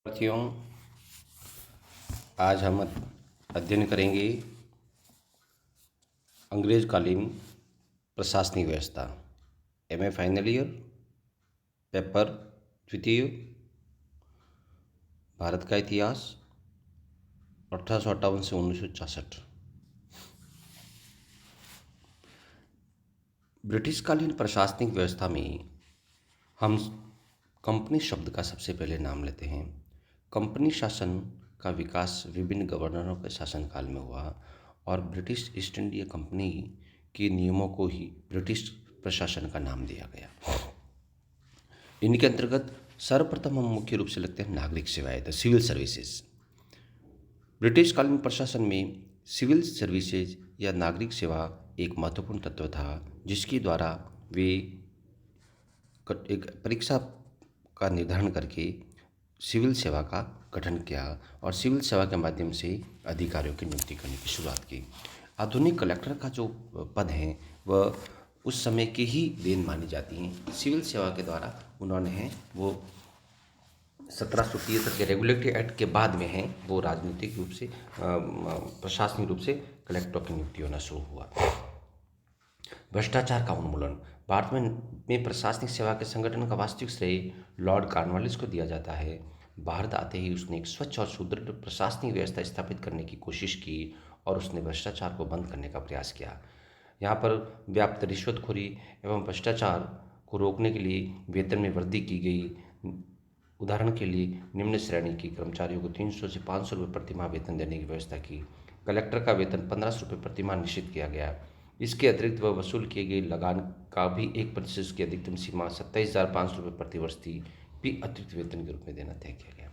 साथियों, आज हम अध्ययन करेंगे अंग्रेजकालीन प्रशासनिक व्यवस्था। एमए फाइनल ईयर, पेपर द्वितीय, भारत का इतिहास 1858 से 1966। ब्रिटिशकालीन प्रशासनिक व्यवस्था में हम कंपनी शब्द का सबसे पहले नाम लेते हैं। कंपनी शासन का विकास विभिन्न गवर्नरों के शासनकाल में हुआ और ब्रिटिश ईस्ट इंडिया कंपनी के नियमों को ही ब्रिटिश प्रशासन का नाम दिया गया। इनके अंतर्गत सर्वप्रथम हम मुख्य रूप से लगते हैं नागरिक सेवाएं, द सिविल सर्विसेज। ब्रिटिशकालीन प्रशासन में सिविल सर्विसेज या नागरिक सेवा एक महत्वपूर्ण तत्व था, जिसके द्वारा वे एक परीक्षा का निर्धारण करके सिविल सेवा का गठन किया और सिविल सेवा के माध्यम से अधिकारियों की नियुक्ति करने की शुरुआत की। आधुनिक कलेक्टर का जो पद है वह उस समय की ही देन मानी जाती हैं। सिविल सेवा के द्वारा उन्होंने है वो 1773 के रेगुलेटरी एक्ट के बाद में है वो राजनीतिक रूप से प्रशासनिक रूप से कलेक्टरों की नियुक्ति होना शुरू हुआ। भ्रष्टाचार का उन्मूलन। भारत में प्रशासनिक सेवा के संगठन का वास्तविक श्रेय लॉर्ड कॉर्नवालिस को दिया जाता है। भारत आते ही उसने एक स्वच्छ और सुदृढ़ प्रशासनिक व्यवस्था स्थापित करने की कोशिश की और उसने भ्रष्टाचार को बंद करने का प्रयास किया। यहाँ पर व्याप्त रिश्वतखोरी एवं भ्रष्टाचार को रोकने के लिए वेतन में वृद्धि की गई। उदाहरण के लिए निम्न श्रेणी के कर्मचारियों को 300 से 500 रुपये प्रतिमाह वेतन देने की व्यवस्था की। कलेक्टर का वेतन 1500 रुपये प्रतिमाह निश्चित किया गया। इसके अतिरिक्त वह वसूल किए गए लगान का भी 1% की अधिकतम सीमा 27,500 रुपये प्रतिवर्ष थी भी अतिरिक्त वेतन के रूप में देना तय किया गया।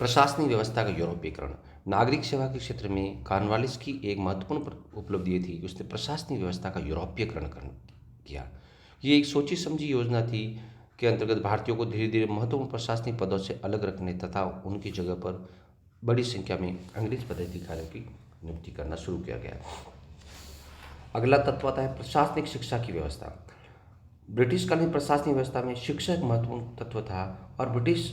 प्रशासनिक व्यवस्था का यूरोपीकरण। नागरिक सेवा के क्षेत्र में कॉर्नवालिस की एक महत्वपूर्ण उपलब्धि थी कि उसने प्रशासनिक व्यवस्था का यूरोपीयकरण किया। ये एक सोची समझी योजना थी के अंतर्गत भारतीयों को धीरे धीरे महत्वपूर्ण प्रशासनिक पदों से अलग रखने तथा उनकी जगह पर बड़ी संख्या में अंग्रेज पदाधिकारियों की नियुक्ति करना शुरू किया गया। अगला तत्व आता है प्रशासनिक शिक्षा की व्यवस्था। ब्रिटिशकालीन प्रशासनिक व्यवस्था में शिक्षा एक महत्वपूर्ण तत्व था और ब्रिटिश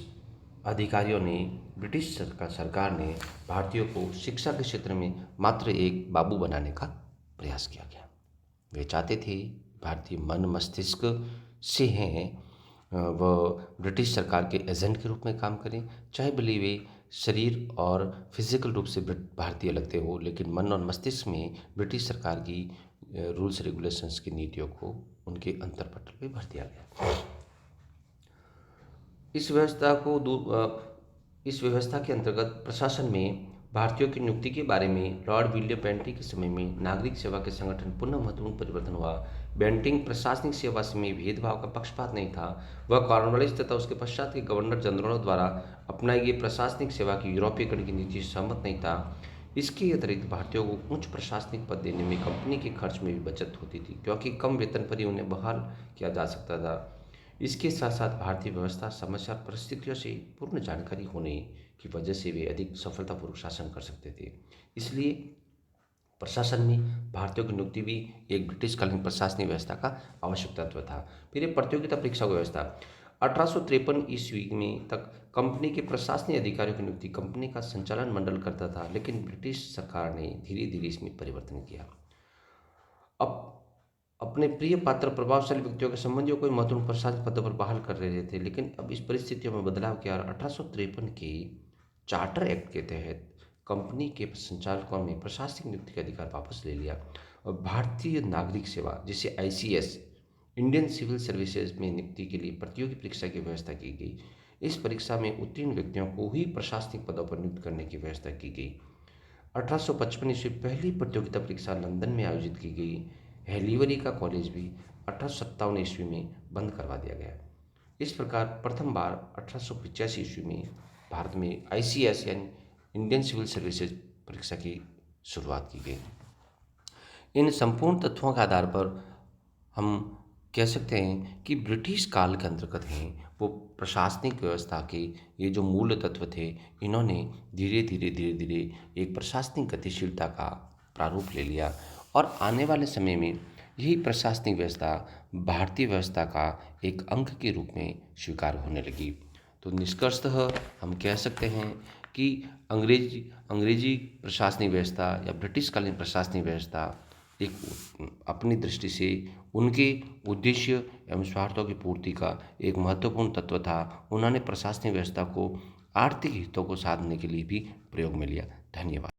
अधिकारियों ने ब्रिटिश सरकार ने भारतीयों को शिक्षा के क्षेत्र में मात्र एक बाबू बनाने का प्रयास किया गया। वे चाहते थे भारतीय मन मस्तिष्क से हैं वह ब्रिटिश सरकार के एजेंट के रूप में काम करें, चाहे भले वे शरीर और फिजिकल रूप से भारतीय लगते हो, लेकिन मन और मस्तिष्क में ब्रिटिश सरकार की रूल्स रेगुलेशंस की नीतियों को उनके अंतर्पटल पे भर दिया गया। इस व्यवस्था के अंतर्गत प्रशासन में भारतीयों की नियुक्ति के बारे में लॉर्ड विलियम बेंटिंग के समय में नागरिक सेवा के संगठन पुनः महत्वपूर्ण परिवर्तन हुआ। बेंटिंग प्रशासनिक सेवा में भेदभाव का पक्षपात नहीं था। वह कॉर्नवालिस तथा उसके पश्चात के गवर्नर जनरलों द्वारा अपनाई गई प्रशासनिक सेवा की यूरोपीयकरण की नीति से सहमत नहीं था। इसके अतिरिक्त भारतीयों को उच्च प्रशासनिक पद देने में कंपनी के खर्च में भी बचत होती थी, क्योंकि कम वेतन पर ही उन्हें बहाल किया जा सकता था। इसके साथ साथ भारतीय व्यवस्था समस्या परिस्थितियों से पूर्ण जानकारी होने की वजह से वे अधिक सफलतापूर्वक शासन कर सकते थे। इसलिए प्रशासन में भारतीयों की नियुक्ति भी एक ब्रिटिशकालीन प्रशासनिक व्यवस्था का आवश्यक तत्व था। फिर एक प्रतियोगिता परीक्षा व्यवस्था। 1853 ईस्वी में तक कंपनी के प्रशासनिक अधिकारियों की नियुक्ति कंपनी का संचालन मंडल करता था, लेकिन ब्रिटिश सरकार ने धीरे धीरे इसमें परिवर्तन किया। अब अपने प्रिय पात्र प्रभावशाली व्यक्तियों के संबंधियों को महत्वपूर्ण प्रशासनिक पदों पर बहाल कर रहे थे, लेकिन अब इस परिस्थितियों में बदलाव किया और 1853 के चार्टर एक्ट के तहत कंपनी के संचालकों में प्रशासनिक नियुक्ति का अधिकार वापस ले लिया और भारतीय नागरिक सेवा जिसे ICS इंडियन सिविल सर्विसेज में नियुक्ति के लिए प्रतियोगी परीक्षा की व्यवस्था की गई। इस परीक्षा में उत्तीर्ण व्यक्तियों को ही प्रशासनिक पदों पर नियुक्त करने की व्यवस्था की गई। 1855 ईस्वी पहली प्रतियोगिता परीक्षा लंदन में आयोजित की गई। हेलीवरी का कॉलेज भी 1857 ईस्वी में बंद करवा दिया गया। इस प्रकार प्रथम बार 1885 ईस्वी में भारत में ICS यानी इंडियन सिविल सर्विसेज परीक्षा की शुरुआत की गई। इन संपूर्ण तत्वों के आधार पर हम कह सकते हैं कि ब्रिटिश काल के अंतर्गत हैं वो प्रशासनिक व्यवस्था के ये जो मूल तत्व थे, इन्होंने धीरे धीरे एक प्रशासनिक गतिशीलता का प्रारूप ले लिया और आने वाले समय में यही प्रशासनिक व्यवस्था भारतीय व्यवस्था का एक अंग के रूप में स्वीकार होने लगी। तो निष्कर्षतः हम कह सकते हैं कि अंग्रेजी प्रशासनिक व्यवस्था या ब्रिटिशकालीन प्रशासनिक व्यवस्था एक अपनी दृष्टि से उनके उद्देश्य एवं स्वार्थों की पूर्ति का एक महत्वपूर्ण तत्व था। उन्होंने प्रशासनिक व्यवस्था को आर्थिक हितों को साधने के लिए भी प्रयोग में लिया। धन्यवाद।